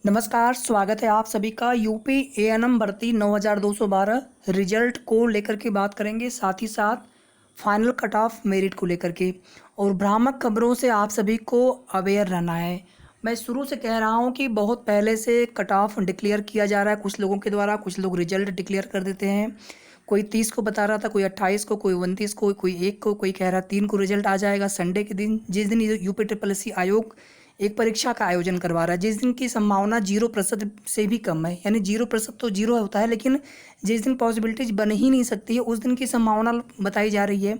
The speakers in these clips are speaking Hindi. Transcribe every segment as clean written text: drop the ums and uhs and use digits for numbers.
नमस्कार, स्वागत है आप सभी का। यूपी एएनएम भर्ती 9212 रिजल्ट को लेकर के बात करेंगे, साथ ही साथ फाइनल कट ऑफ मेरिट को लेकर के। और भ्रामक खबरों से आप सभी को अवेयर रहना है। मैं शुरू से कह रहा हूं कि बहुत पहले से कट ऑफ डिक्लेयर किया जा रहा है कुछ लोगों के द्वारा। कुछ लोग रिजल्ट डिक्लेयर कर देते हैं। कोई 30 को बता रहा था, कोई 28 को, कोई 29 को, कोई 1 को, कोई कह रहा 3 को रिजल्ट आ जाएगा संडे के दिन, जिस दिन यूपी ट्रिपल एससी आयोग एक परीक्षा का आयोजन करवा रहा है, जिस दिन की संभावना 0% से भी कम है। यानी 0% तो 0 होता है, लेकिन जिस दिन पॉसिबिलिटीज बन ही नहीं सकती है उस दिन की संभावना बताई जा रही है।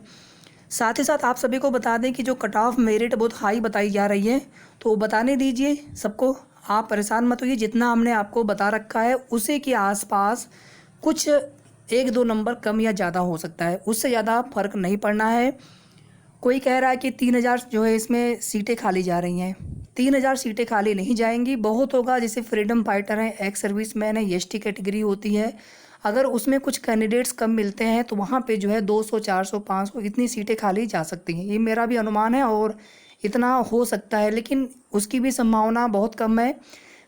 साथ ही साथ आप सभी को बता दें कि जो कट ऑफ मेरिट बहुत हाई बताई जा रही है, तो बताने दीजिए सबको, आप परेशान मत होइए। जितना हमने आपको बता रखा है उसी के आसपास कुछ 1-2 नंबर कम या ज़्यादा हो सकता है, उससे ज़्यादा फर्क नहीं पड़ना है। कोई कह रहा है कि 3000 जो है इसमें सीटें खाली जा रही हैं। 3000 सीटें खाली नहीं जाएंगी, बहुत होगा। जैसे फ्रीडम फाइटर हैं, एक्स सर्विसमैन है, एसटी कैटेगरी होती है, अगर उसमें कुछ कैंडिडेट्स कम मिलते हैं तो वहाँ पे जो है 200, 400, 500 इतनी सीटें खाली जा सकती हैं। ये मेरा भी अनुमान है और इतना हो सकता है, लेकिन उसकी भी संभावना बहुत कम है।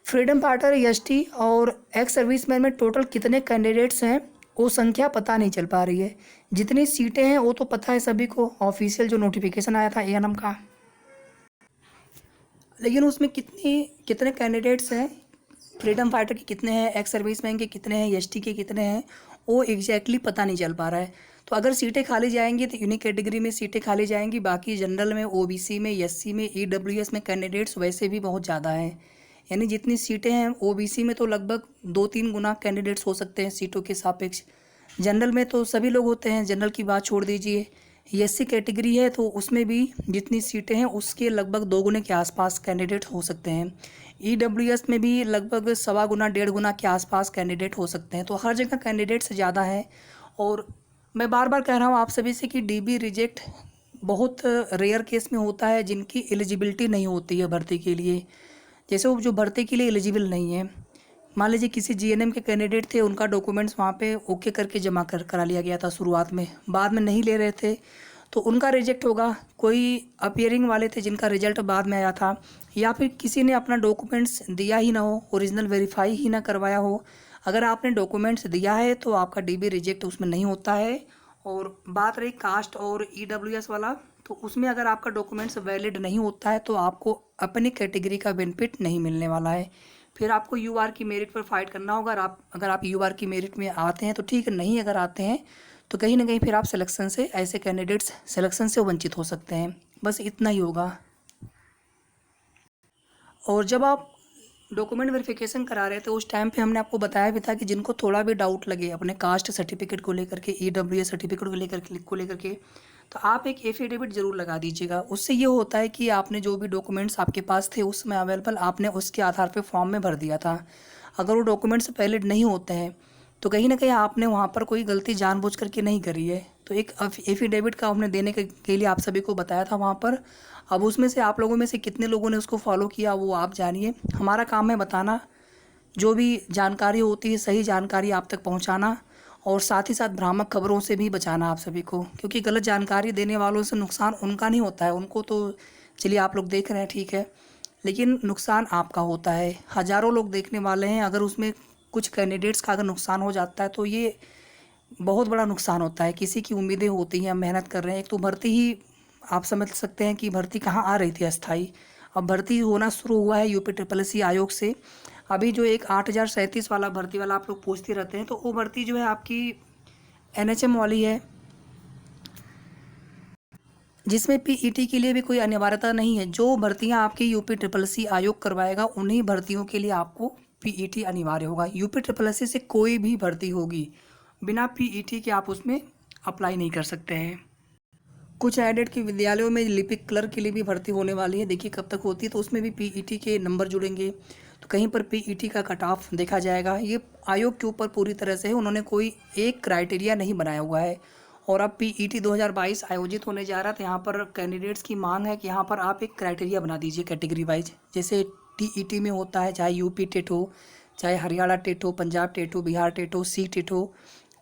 फ्रीडम फाइटर, एसटी और एक्स सर्विसमैन में टोटल कितने कैंडिडेट्स हैं वो संख्या पता नहीं चल पा रही है। जितनी सीटें हैं वो तो पता है सभी को, ऑफिशियल जो नोटिफिकेशन आया था एएनएम का, लेकिन उसमें कितने कैंडिडेट्स हैं, फ्रीडम फाइटर के कितने हैं, एक्स सर्विसमैन के कितने हैं, एसटी के कितने हैं, वो एग्जैक्टली पता नहीं चल पा रहा है। तो अगर सीटें खाली जाएंगी तो यूनिक कैटेगरी में सीटें खाली जाएंगी, बाकी जनरल में, ओबीसी में, एससी में, ईडब्ल्यूएस में कैंडिडेट्स वैसे भी बहुत ज़्यादा हैं। यानी जितनी सीटें हैं ओबीसी में तो लगभग 2-3 गुना कैंडिडेट्स हो सकते हैं सीटों के सापेक्ष। जनरल में तो सभी लोग होते हैं, जनरल की बात छोड़ दीजिए। एससी कैटेगरी है तो उसमें भी जितनी सीटें हैं उसके लगभग 2 गुने के आसपास कैंडिडेट हो सकते हैं। ईडब्ल्यूएस में भी लगभग 1.25 गुना 1.5 गुना के आसपास कैंडिडेट हो सकते हैं। तो हर जगह कैंडिडेट्स ज़्यादा हैं। और मैं बार बार कह रहा हूँ आप सभी से कि डीबी रिजेक्ट बहुत रेयर केस में होता है, जिनकी एलिजिबिलिटी नहीं होती है भर्ती के लिए। जैसे वो जो भर्ती के लिए एलिजिबल नहीं है, मान लीजिए किसी जीएनएम के कैंडिडेट थे, उनका डॉक्यूमेंट्स वहाँ पे ओके करके जमा करा लिया गया था शुरुआत में, बाद में नहीं ले रहे थे तो उनका रिजेक्ट होगा। कोई अपियरिंग वाले थे जिनका रिजल्ट बाद में आया था, या फिर किसी ने अपना डॉक्यूमेंट्स दिया ही ना हो, ओरिजिनल वेरीफाई ही ना करवाया हो। अगर आपने डॉक्यूमेंट्स दिया है तो आपका डीबी रिजेक्ट उसमें नहीं होता है। और बात रही कास्ट और ईडब्ल्यूएस वाला, तो उसमें अगर आपका डॉक्यूमेंट्स वैलिड नहीं होता है तो आपको अपनी कैटेगरी का बेनिफिट नहीं मिलने वाला है। फिर आपको यूआर की मेरिट पर फाइट करना होगा। अगर आप यूआर की मेरिट में आते हैं तो ठीक है, नहीं अगर आते हैं तो कहीं ना कहीं फिर आप सिलेक्शन से, ऐसे कैंडिडेट्स सिलेक्शन से वंचित हो सकते हैं। बस इतना ही होगा। और जब आप डॉक्यूमेंट वेरिफिकेशन करा रहे थे उस टाइम पे हमने आपको बताया भी था कि जिनको थोड़ा भी डाउट लगे अपने कास्ट सर्टिफिकेट को लेकर के, ईडब्ल्यूएस सर्टिफिकेट को लेकर के, तो आप एक एफिडेविट ज़रूर लगा दीजिएगा। उससे ये होता है कि आपने जो भी डॉक्यूमेंट्स आपके पास थे उसमें अवेलेबल, आपने उसके आधार पे फॉर्म में भर दिया था। अगर वो डॉक्यूमेंट्स वैलिड नहीं होते हैं तो कहीं ना कहीं आपने वहाँ पर कोई गलती जानबूझ करके नहीं करी है। तो एक एफिडेविट का हमने देने के लिए आप सभी को बताया था वहाँ पर। अब उसमें से आप लोगों में से कितने लोगों ने उसको फॉलो किया वो आप जानिए। हमारा काम है बताना, जो भी जानकारी होती है सही जानकारी आप तक पहुँचाना, और साथ ही साथ भ्रामक खबरों से भी बचाना आप सभी को, क्योंकि गलत जानकारी देने वालों से नुकसान उनका नहीं होता है, उनको तो चलिए आप लोग देख रहे हैं ठीक है, लेकिन नुकसान आपका होता है। हज़ारों लोग देखने वाले हैं, अगर उसमें कुछ कैंडिडेट्स का अगर नुकसान हो जाता है तो ये बहुत बड़ा नुकसान होता है। किसी की उम्मीदें होती हैं, मेहनत कर रहे हैं। एक तो भर्ती ही आप समझ सकते हैं कि भर्ती कहाँ आ रही थी अस्थाई, अब भर्ती होना शुरू हुआ है यूपी ट्रिपल एससी आयोग से। अभी जो एक 8037 वाला भर्ती वाला आप लोग पूछते रहते हैं, तो वो भर्ती जो है आपकी एनएचएम वाली है, जिसमें पीईटी के लिए भी कोई अनिवार्यता नहीं है। जो भर्तियां आपकी यूपी ट्रिपल एससी आयोग करवाएगा उन्हीं भर्तियों के लिए आपको पीईटी अनिवार्य होगा। यूपी ट्रिपल एससी से कोई भी भर्ती होगी, बिना पीईटी के आप उसमें अप्लाई नहीं कर सकते हैं। कुछ एडेड के विद्यालयों में लिपिक क्लर्क के लिए भी भर्ती होने वाली है, देखिए कब तक होती है। तो उसमें भी पीईटी के नंबर जुड़ेंगे, तो कहीं पर पीईटी का कट ऑफ देखा जाएगा। ये आयोग के ऊपर पूरी तरह से उन्होंने कोई एक क्राइटेरिया नहीं बनाया हुआ है। और अब पीईटी 2022 आयोजित होने जा रहा है, तो यहाँ पर कैंडिडेट्स की मांग है कि यहाँ पर आप एक क्राइटेरिया बना दीजिए कैटेगरी वाइज, जैसे टीईटी में होता है, चाहे यूपी टेट हो, चाहे हरियाणा टेट हो, पंजाब टेट हो, बिहार टेट हो, सी टेट हो,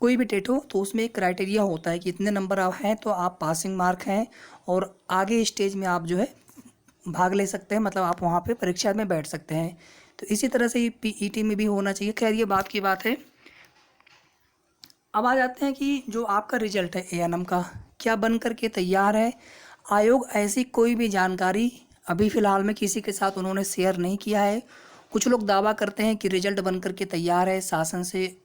कोई भी टेट हो, तो उसमें एक क्राइटेरिया होता है कि इतने नंबर आप हैं तो आप पासिंग मार्क हैं और आगे स्टेज में आप जो है भाग ले सकते हैं, मतलब आप वहाँ पे परीक्षा में बैठ सकते हैं। तो इसी तरह से ये पीईटी में भी होना चाहिए। खैर ये बात की बात है। अब आ जाते हैं कि जो आपका रिजल्ट है एएनएम का क्या बन करके तैयार है। आयोग ऐसी कोई भी जानकारी अभी फ़िलहाल में किसी के साथ उन्होंने शेयर नहीं किया है। कुछ लोग दावा करते हैं कि रिजल्ट बन करके तैयार है, शासन से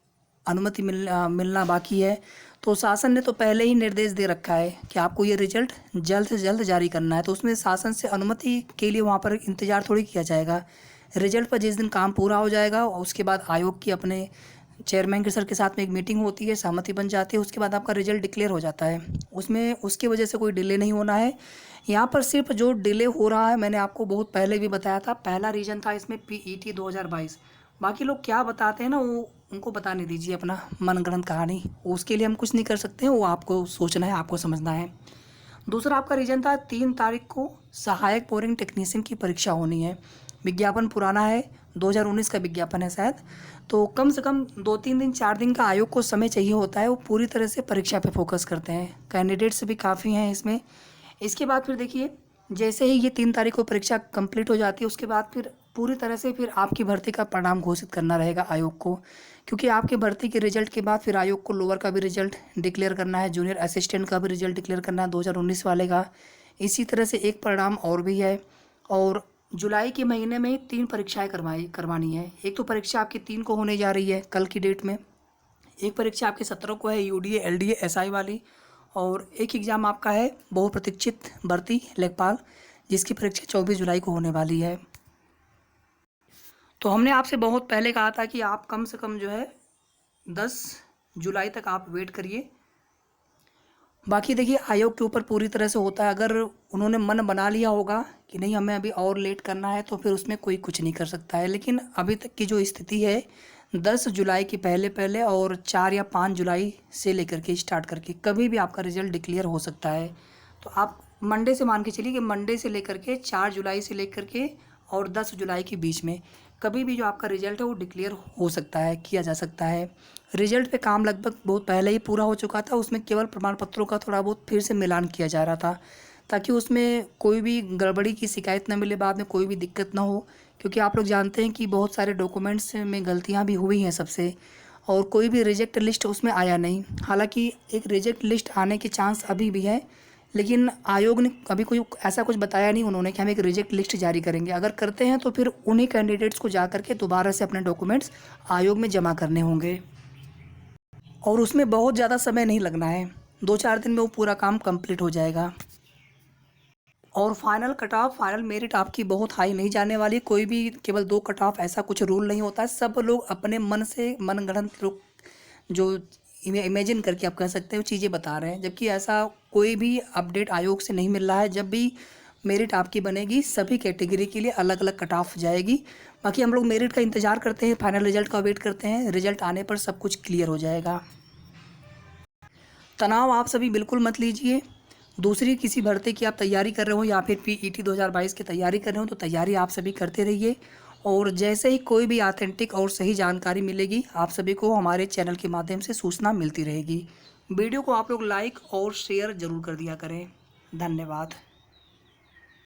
अनुमति मिलना बाकी है। तो शासन ने तो पहले ही निर्देश दे रखा है कि आपको ये रिजल्ट जल्द से जल्द जारी करना है, तो उसमें शासन से अनुमति के लिए वहाँ पर इंतज़ार थोड़ी किया जाएगा। रिजल्ट पर जिस दिन काम पूरा हो जाएगा उसके बाद आयोग की अपने चेयरमैन के सर के साथ में एक मीटिंग होती है, सहमति बन जाती है, उसके बाद आपका रिजल्ट डिक्लेयर हो जाता है। उसमें उसकी वजह से कोई डिले नहीं होना है। यहाँ पर सिर्फ जो डिले हो रहा है मैंने आपको बहुत पहले भी बताया था, पहला रीज़न था इसमें पीईटी 2022। बाकी लोग क्या बताते हैं ना, वो उनको बताने दीजिए अपना मनगढ़ंत कहानी, उसके लिए हम कुछ नहीं कर सकते हैं, वो आपको सोचना है, आपको समझना है। दूसरा आपका रीजन था 3 तारीख को सहायक बोरिंग टेक्नीशियन की परीक्षा होनी है। विज्ञापन पुराना है, 2019 का विज्ञापन है शायद, तो कम से कम 2-3 दिन 4 दिन का आयोग को समय चाहिए होता है। वो पूरी तरह से परीक्षा पे फोकस करते हैं, कैंडिडेट्स भी काफ़ी हैं इसमें। इसके बाद फिर देखिए, जैसे ही ये 3 तारीख को परीक्षा कंप्लीट हो जाती है उसके बाद फिर पूरी तरह से फिर आपकी भर्ती का परिणाम घोषित करना रहेगा आयोग को, क्योंकि आपकी भर्ती के रिजल्ट के बाद फिर आयोग को लोअर का भी रिजल्ट डिक्लेयर करना है, जूनियर असिस्टेंट का भी रिजल्ट डिक्लेयर करना है 2019 वाले का। इसी तरह से एक परिणाम और भी है, और जुलाई के महीने में 3 परीक्षाएं करवानी है। एक तो परीक्षा आपकी 3 को होने जा रही है कल की डेट में, एक परीक्षा आपकी 17 को है यूडीए एलडीए एसआई वाली, और एक एग्ज़ाम आपका है बहुप्रतीक्षित भर्ती लेखपाल, जिसकी परीक्षा 24 जुलाई को होने वाली है। तो हमने आपसे बहुत पहले कहा था कि आप कम से कम जो है 10 जुलाई तक आप वेट करिए। बाकी देखिए आयोग के ऊपर पूरी तरह से होता है, अगर उन्होंने मन बना लिया होगा कि नहीं हमें अभी और लेट करना है तो फिर उसमें कोई कुछ नहीं कर सकता है। लेकिन अभी तक की जो स्थिति है 10 जुलाई की पहले पहले और 4 या 5 जुलाई से लेकर के स्टार्ट करके कभी भी आपका रिजल्ट डिक्लेयर हो सकता है। तो आप मंडे से मान के चलिए कि मंडे से लेकर के 4 जुलाई से लेकर के और 10 जुलाई के बीच में कभी भी जो आपका रिजल्ट है वो डिक्लेयर हो सकता है, किया जा सकता है। रिजल्ट पे काम लगभग बहुत पहले ही पूरा हो चुका था, उसमें केवल प्रमाण पत्रों का थोड़ा बहुत फिर से मिलान किया जा रहा था, ताकि उसमें कोई भी गड़बड़ी की शिकायत न मिले, बाद में कोई भी दिक्कत ना हो। क्योंकि आप लोग जानते हैं कि बहुत सारे डॉक्यूमेंट्स में गलतियाँ भी हुई हैं सबसे, और कोई भी रिजेक्ट लिस्ट उसमें आया नहीं। हालांकि एक रिजेक्ट लिस्ट आने के चांस अभी भी है, लेकिन आयोग ने अभी कोई ऐसा कुछ बताया नहीं उन्होंने कि हम एक रिजेक्ट लिस्ट जारी करेंगे। अगर करते हैं तो फिर उन्हीं कैंडिडेट्स को जा करके दोबारा से अपने डॉक्यूमेंट्स आयोग में जमा करने होंगे, और उसमें बहुत ज़्यादा समय नहीं लगना है, 2-4 दिन में वो पूरा काम कंप्लीट हो जाएगा। और final cut off, final merit आपकी बहुत हाई नहीं जाने वाली, कोई भी केवल 2 कट ऑफ ऐसा कुछ रूल नहीं होता है। सब लोग अपने मन से मनगढ़ंत लोग जो इमेजिन करके आप कह सकते हो चीज़ें बता रहे हैं, जबकि ऐसा कोई भी अपडेट आयोग से नहीं मिल रहा है। जब भी मेरिट आपकी बनेगी सभी कैटेगरी के लिए अलग अलग कट ऑफ जाएगी। बाकी हम लोग मेरिट का इंतज़ार करते हैं, फाइनल रिजल्ट का वेट करते हैं, रिजल्ट आने पर सब कुछ क्लियर हो जाएगा। तनाव आप सभी बिल्कुल मत लीजिए। दूसरी किसी भर्ती की आप तैयारी कर रहे हो या फिर पीईटी 2022 की तैयारी कर रहे हो तो तैयारी आप सभी करते रहिए, और जैसे ही कोई भी ऑथेंटिक और सही जानकारी मिलेगी आप सभी को हमारे चैनल के माध्यम से सूचना मिलती रहेगी। वीडियो को आप लोग लाइक और शेयर ज़रूर कर दिया करें। धन्यवाद।